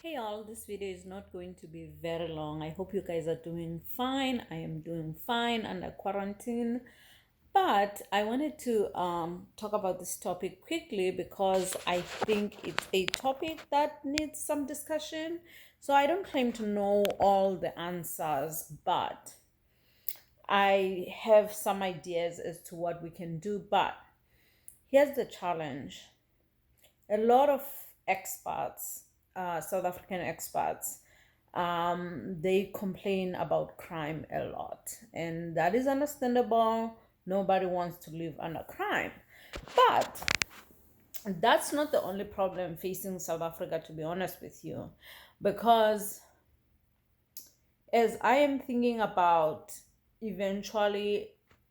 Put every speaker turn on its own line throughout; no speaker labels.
Hey all, this video is not going to be very long. I hope you guys are doing fine. I am doing fine under quarantine. But I wanted to talk about this topic quickly because I think it's a topic that needs some discussion. So I don't claim to know all the answers, but I have some ideas as to what we can do. But here's the challenge. A lot of expats, South African expats, they complain about crime a lot, and that is understandable. Nobody wants to live under crime, but that's not the only problem facing South Africa, to be honest with you, because as I am thinking about eventually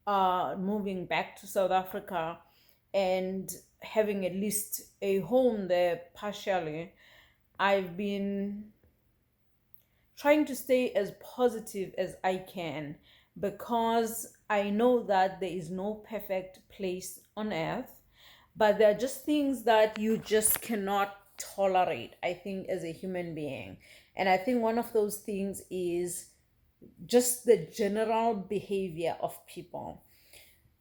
moving back to South Africa and having at least a home there partially, I've been trying to stay as positive as I can because I know that there is no perfect place on earth, but there are just things that you just cannot tolerate, I think, as a human being. And I think one of those things is just the general behavior of people.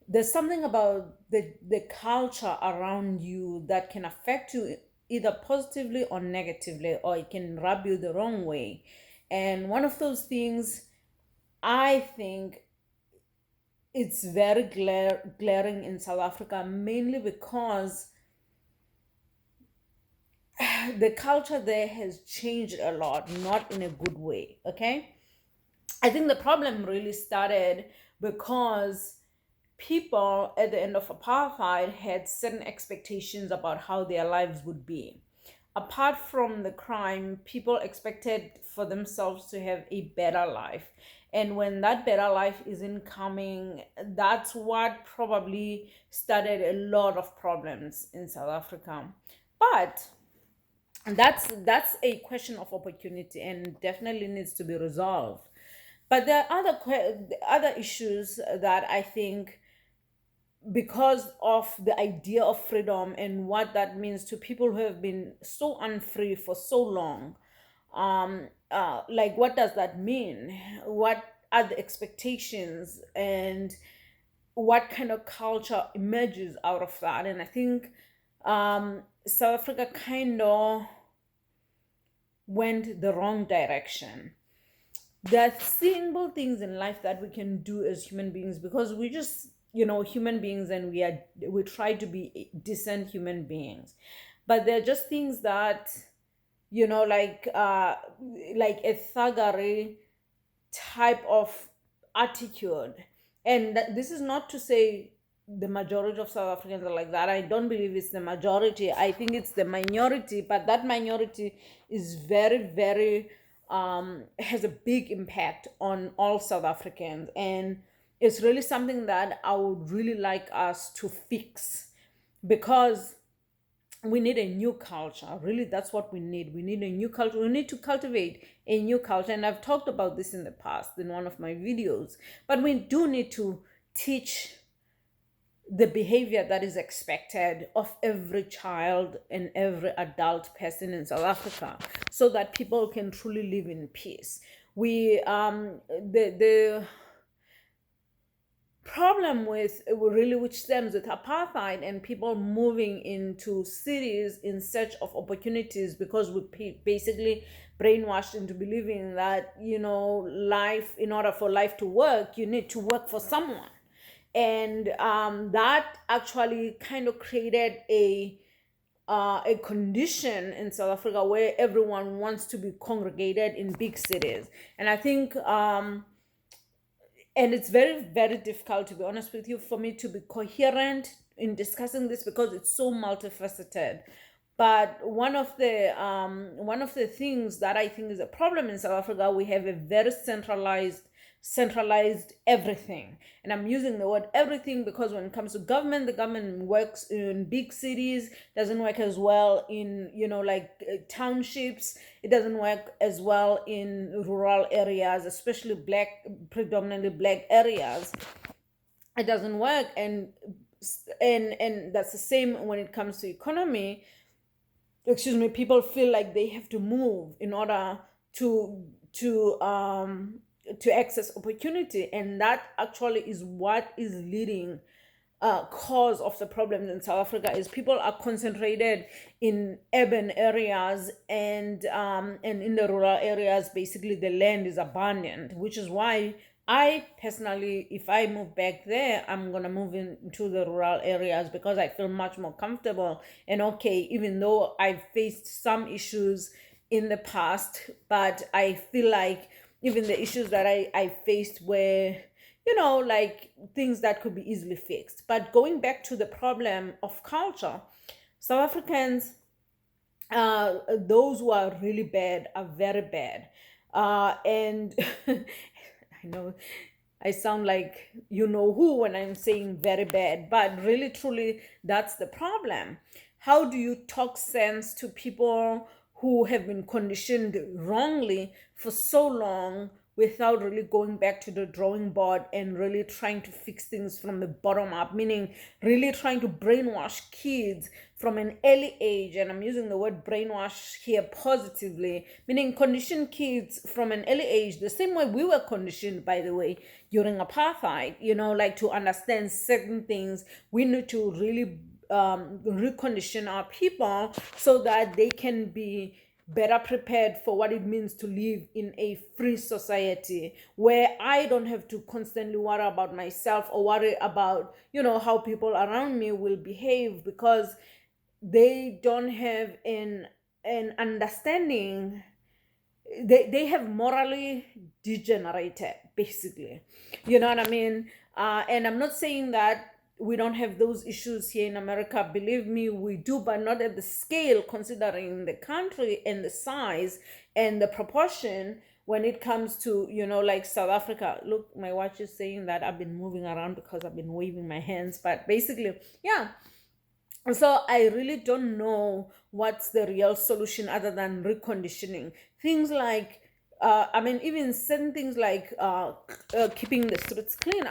There's something about the culture around you that can affect you either positively or negatively, or it can rub you the wrong way. And one of those things, I think, it's very glaring in South Africa, mainly because the culture there has changed a lot, not in a good way. Okay, I think the problem really started because people at the end of apartheid had certain expectations about how their lives would be. Apart from the crime, people expected for themselves to have a better life. And when that better life isn't coming, that's what probably started a lot of problems in South Africa. But that's a question of opportunity and definitely needs to be resolved. But there are other issues that I think, because of the idea of freedom and what that means to people who have been so unfree for so long, like what does that mean? What are the expectations, and what kind of culture emerges out of that? And I think South Africa kind of went the wrong direction. There are simple things in life that we can do as human beings, because we just, human beings, and we try to be decent human beings. But they're just things that, like a thuggery type of attitude. And this is not to say the majority of South Africans are like that. I don't believe it's the majority. I think it's the minority, but that minority is very, very has a big impact on all South Africans. And it's really something that I would really like us to fix, because we need a new culture. Really, that's what we need. We need a new culture. We need to cultivate a new culture. And I've talked about this in the past in one of my videos. But we do need to teach the behavior that is expected of every child and every adult person in South Africa, so that people can truly live in peace. We the problem with really, which stems with apartheid and people moving into cities in search of opportunities, because we basically brainwashed into believing that, life, in order for life to work, you need to work for someone. And that actually kind of created a condition in South Africa where everyone wants to be congregated in big cities. And I think and it's very, very difficult, to be honest with you, for me to be coherent in discussing this, because it's so multifaceted. But one of the things that I think is a problem in South Africa, we have a very centralized everything. And I'm using the word everything because when it comes to government, the government works in big cities, doesn't work as well in, townships. It doesn't work as well in rural areas, especially predominantly black areas. It doesn't work. And that's the same when it comes to economy. people feel like they have to move in order to to um to access opportunity, and that actually is what is leading cause of the problems in South Africa. Is people are concentrated in urban areas, and in the rural areas basically the land is abandoned, which is why I personally, if I move back there, I'm gonna move into the rural areas because I feel much more comfortable and okay, even though I've faced some issues in the past, but I feel like even the issues that I faced were, like things that could be easily fixed. But going back to the problem of culture, South Africans, those who are really bad are very bad. And I know I sound like you know who when I'm saying very bad, but really, truly, that's the problem. How do you talk sense to people who have been conditioned wrongly for so long without really going back to the drawing board and really trying to fix things from the bottom up, meaning really trying to brainwash kids from an early age? And I'm using the word brainwash here positively, meaning condition kids from an early age the same way we were conditioned, by the way, during apartheid, like to understand certain things. We need to really recondition our people so that they can be better prepared for what it means to live in a free society where I don't have to constantly worry about myself or worry about, how people around me will behave, because they don't have an understanding. They have morally degenerated, basically. You know what I mean? And I'm not saying that we don't have those issues here in America. Believe me, we do, but not at the scale, considering the country and the size and the proportion when it comes to, like South Africa. Look, my watch is saying that I've been moving around because I've been waving my hands, but basically, yeah. So I really don't know what's the real solution other than reconditioning. Things like, even certain things like keeping the streets clean.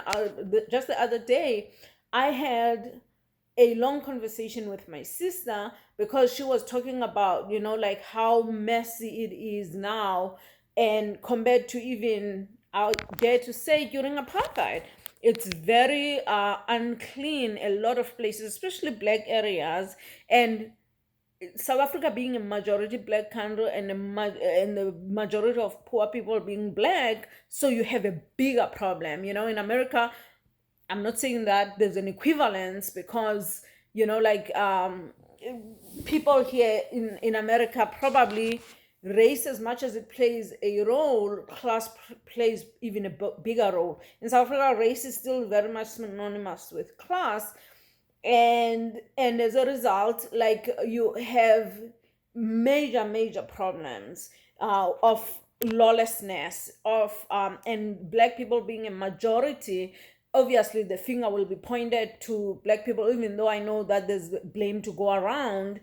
Just the other day, I had a long conversation with my sister because she was talking about, like how messy it is now, and compared to even, I dare to say, during apartheid. It's very unclean, a lot of places, especially black areas. And South Africa being a majority black country, and and the majority of poor people being black, so you have a bigger problem. In America, I'm not saying that there's an equivalence, because like people here in America, probably race, as much as it plays a role, class plays even a bigger role. In South Africa, race is still very much synonymous with class, and as a result, like, you have major problems of lawlessness, of and black people being a majority. Obviously the finger will be pointed to black people, even though I know that there's blame to go around,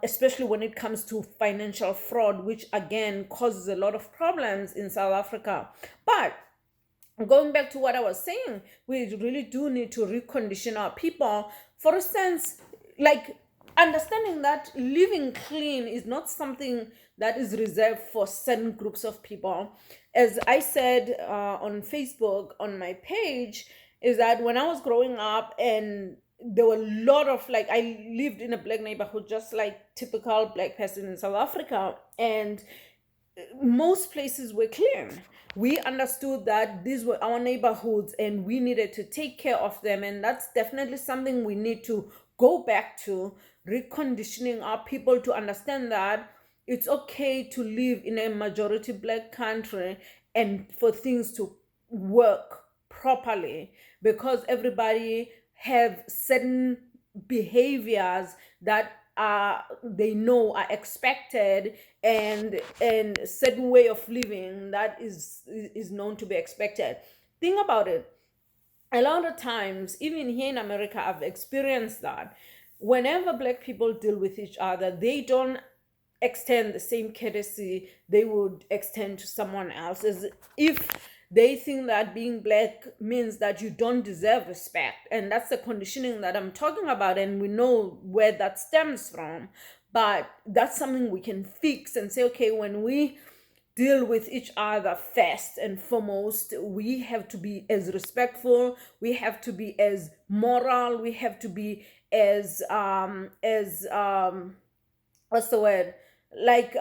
especially when it comes to financial fraud, which again causes a lot of problems in South Africa. But going back to what I was saying, we really do need to recondition our people. For instance, like understanding that living clean is not something that is reserved for certain groups of people. As I said on Facebook, on my page, is that when I was growing up, and there were a lot of, like, I lived in a black neighborhood, just like typical black person in South Africa, and most places were clean. We understood that these were our neighborhoods and we needed to take care of them. And that's definitely something we need to go back to, reconditioning our people to understand that it's okay to live in a majority black country and for things to work properly, because everybody have certain behaviors that they know are expected, and certain way of living that is known to be expected. Think about it. A lot of times, even here in America, I've experienced that whenever black people deal with each other, they don't extend the same courtesy they would extend to someone else, as if they think that being black means that you don't deserve respect. And that's the conditioning that I'm talking about, and we know where that stems from. but that's something we can fix and say, okay, when we deal with each other, first and foremost, we have to be as respectful, we have to be as moral, we have to be as what's the word, like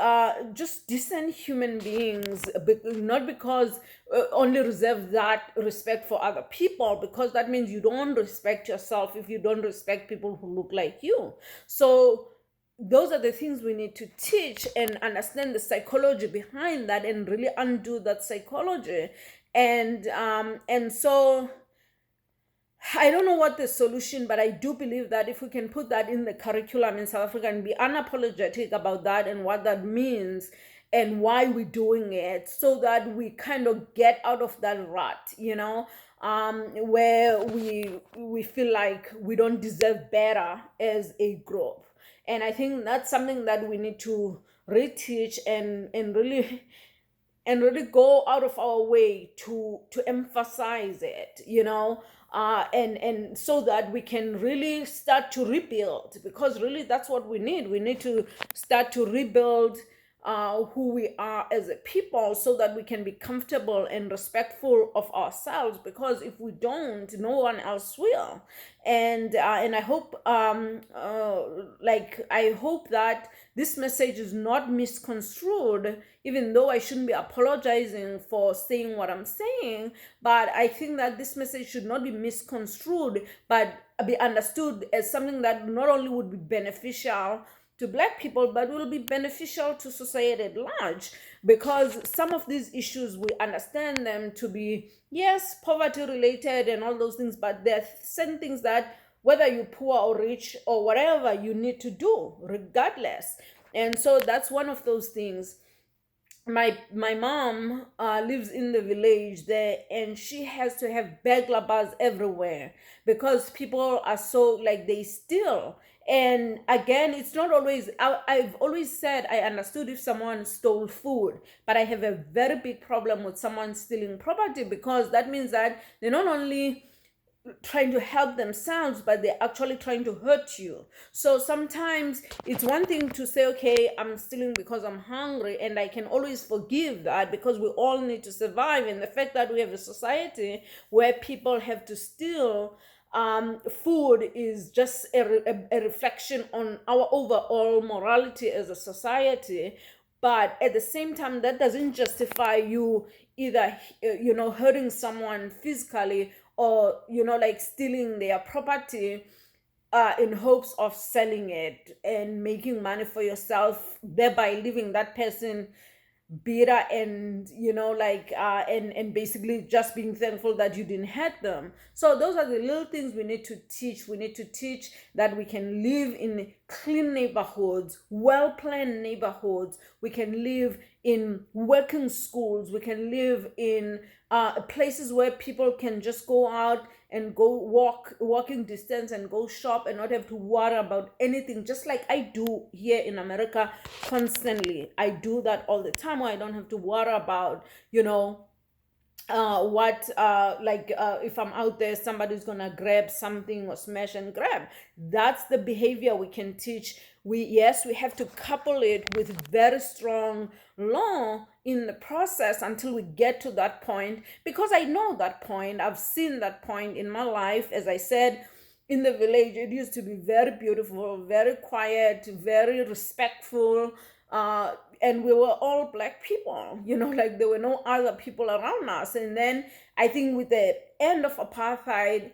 just decent human beings, not because only reserve that respect for other people, because that means you don't respect yourself if you don't respect people who look like you. So those are the things we need to teach and understand the psychology behind that and really undo that psychology. And so I don't know what the solution, but I do believe that if we can put that in the curriculum in South Africa and be unapologetic about that and what that means and why we're doing it, so that we kind of get out of that rut, where we feel like we don't deserve better as a group. And I think that's something that we need to reteach and really go out of our way to emphasize it, and so that we can really start to rebuild, because really that's what we need to start to rebuild who we are as a people, so that we can be comfortable and respectful of ourselves, because if we don't, no one else will. And I hope I hope that this message is not misconstrued, even though I shouldn't be apologizing for saying what I'm saying. But I think that this message should not be misconstrued, but be understood as something that not only would be beneficial to Black people, but will be beneficial to society at large. Because some of these issues, we understand them to be, yes, poverty related and all those things, but there are certain things that, whether you're poor or rich or whatever, you need to do regardless. And so that's one of those things. My mom lives in the village there, and she has to have burglar bars everywhere, because people are so, like, they steal. And again, it's not always, I've always said I understood if someone stole food, but I have a very big problem with someone stealing property, because that means that they're not only trying to help themselves, but they're actually trying to hurt you. So sometimes it's one thing to say, okay, I'm stealing because I'm hungry, and I can always forgive that, because we all need to survive. And the fact that we have a society where people have to steal food is just a reflection on our overall morality as a society. But at the same time, that doesn't justify you either hurting someone physically, or like stealing their property in hopes of selling it and making money for yourself, thereby leaving that person bitter and and basically just being thankful that you didn't hurt them. So those are the little things we need to teach. We need to teach that we can live in clean neighborhoods, well-planned neighborhoods. We can live in working schools. We can live in places where people can just go out and go walking distance and go shop and not have to worry about anything, just like I do here in America constantly. I do that all the time, where I don't have to worry about if I'm out there, somebody's gonna grab something or smash and grab. That's the behavior we can teach. We have to couple it with very strong law in the process until we get to that point, because I know that point. I've seen that point in my life. As I said, in the village, it used to be very beautiful, very quiet, very respectful, and we were all Black people, like there were no other people around us. And then I think with the end of apartheid,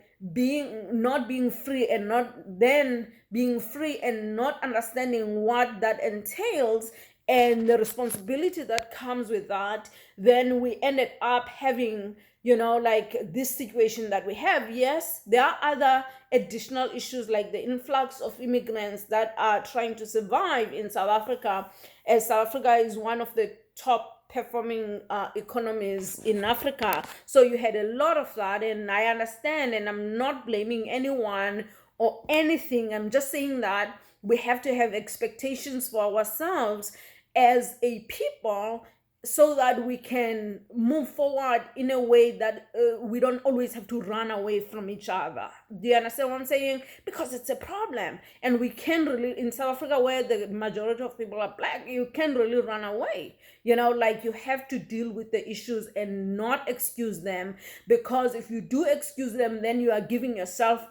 not being free and not then being free and not understanding what that entails and the responsibility that comes with that, then we ended up having this situation that we have. Yes, there are other additional issues like the influx of immigrants that are trying to survive in South Africa, as South Africa is one of the top performing economies in Africa. So you had a lot of that, and I understand, and I'm not blaming anyone or anything. I'm just saying that we have to have expectations for ourselves as a people, so that we can move forward in a way that we don't always have to run away from each other. Do you understand what I'm saying? Because it's a problem, and we can't really, in South Africa where the majority of people are black, you can't really run away. Like you have to deal with the issues and not excuse them, because if you do excuse them, then you are giving yourself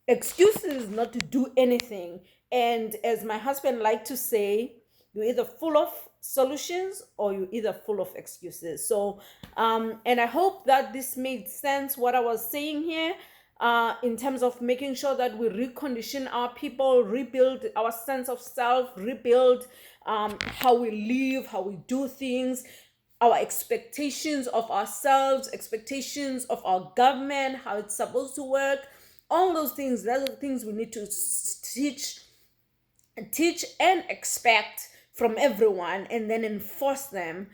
excuses not to do anything. And as my husband liked to say, you're either full of solutions or you're either full of excuses. So and I hope that this made sense, what I was saying here, in terms of making sure that we recondition our people, rebuild our sense of self, rebuild how we live, how we do things, our expectations of ourselves, expectations of our government, how it's supposed to work. All those things, those are the things we need to teach and expect from everyone, and then enforce them,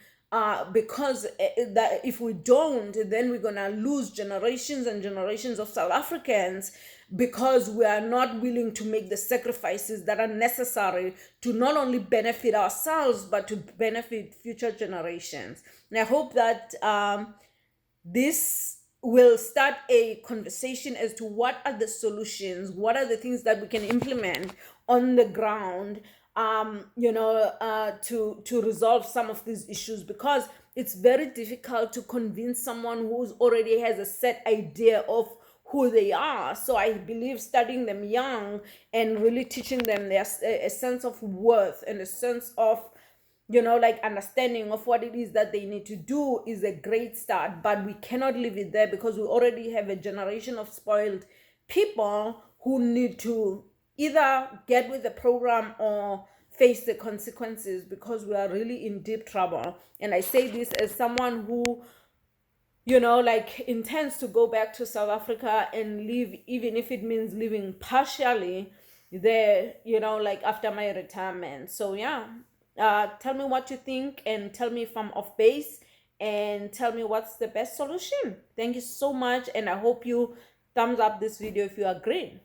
because that if we don't, then we're gonna lose generations and generations of South Africans, because we are not willing to make the sacrifices that are necessary to not only benefit ourselves but to benefit future generations. And I hope that this will start a conversation as to what are the solutions, what are the things that we can implement on the ground, to resolve some of these issues, because it's very difficult to convince someone who's already has a set idea of who they are. So I believe studying them young and really teaching them there's a sense of worth and a sense of understanding of what it is that they need to do is a great start. But we cannot leave it there, because we already have a generation of spoiled people who need to either get with the program or face the consequences, because we are really in deep trouble. And I say this as someone who intends to go back to South Africa and live, even if it means living partially there, after my retirement. So yeah, tell me what you think, and tell me if I'm off base, and tell me what's the best solution. Thank you so much, and I hope you thumbs up this video if you agree.